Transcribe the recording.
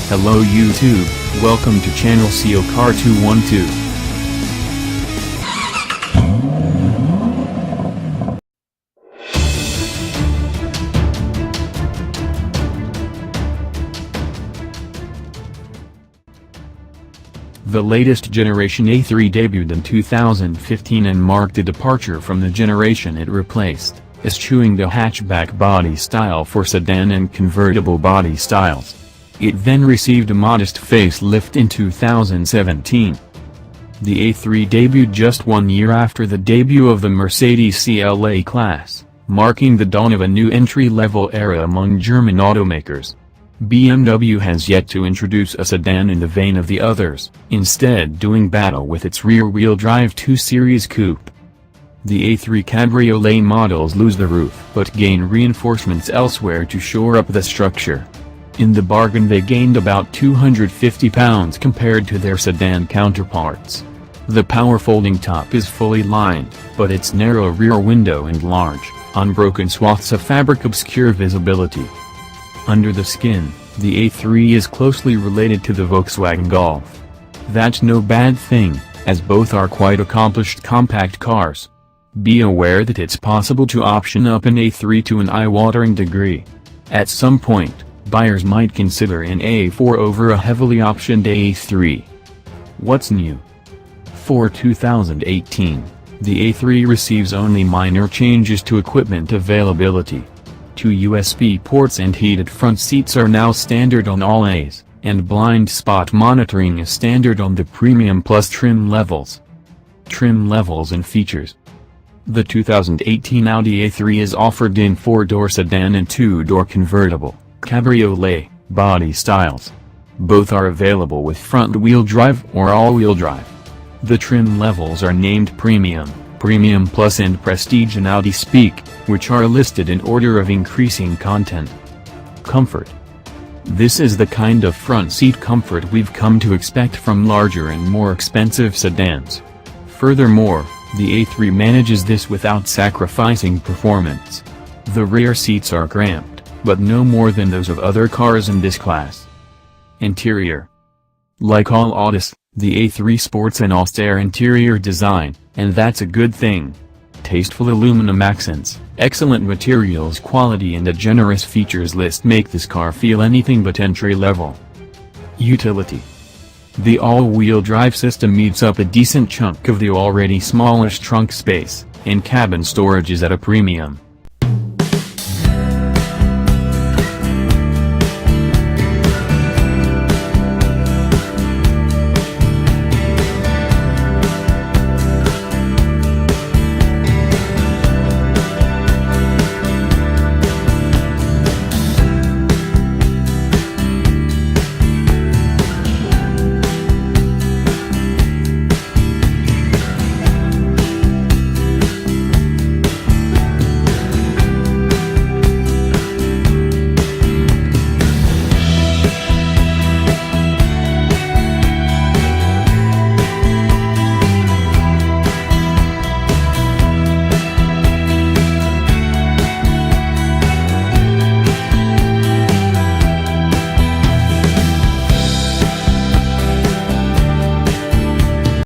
Hello YouTube, welcome to channel Seal Car 212. The latest generation A3 debuted in 2015 and marked a departure from the generation it replaced, eschewing the hatchback body style for sedan and convertible body styles. It then received a modest facelift in 2017. The A3 debuted just 1 year after the debut of the Mercedes CLA-Class, marking the dawn of a new entry-level era among German automakers. BMW has yet to introduce a sedan in the vein of the others, instead doing battle with its rear-wheel drive 2 Series coupe. The A3 Cabriolet models lose the roof but gain reinforcements elsewhere to shore up the structure. In the bargain they gained about 250 pounds compared to their sedan counterparts. The power folding top is fully lined, but its narrow rear window and large, unbroken swaths of fabric obscure visibility. Under the skin, the A3 is closely related to the Volkswagen Golf. That's no bad thing, as both are quite accomplished compact cars. Be aware that it's possible to option up an A3 to an eye-watering degree. At some point, buyers might consider an A4 over a heavily optioned A3. What's new? For 2018, the A3 receives only minor changes to equipment availability. 2 USB ports and heated front seats are now standard on all A's, and blind spot monitoring is standard on the Premium Plus trim levels. Trim levels and features. The 2018 Audi A3 is offered in 4-door sedan and 2-door convertible, cabriolet, body styles. Both are available with front-wheel drive or all-wheel drive. The trim levels are named Premium, Premium Plus and Prestige in Audi speak, which are listed in order of increasing content. Comfort. This is the kind of front seat comfort we've come to expect from larger and more expensive sedans. Furthermore, the A3 manages this without sacrificing performance. The rear seats are cramped, but no more than those of other cars in this class. Interior. Like all Audis, the A3 sports an austere interior design, and that's a good thing. Tasteful aluminum accents, excellent materials quality and a generous features list make this car feel anything but entry-level. Utility. The all-wheel drive system eats up a decent chunk of the already smallish trunk space, and cabin storage is at a premium.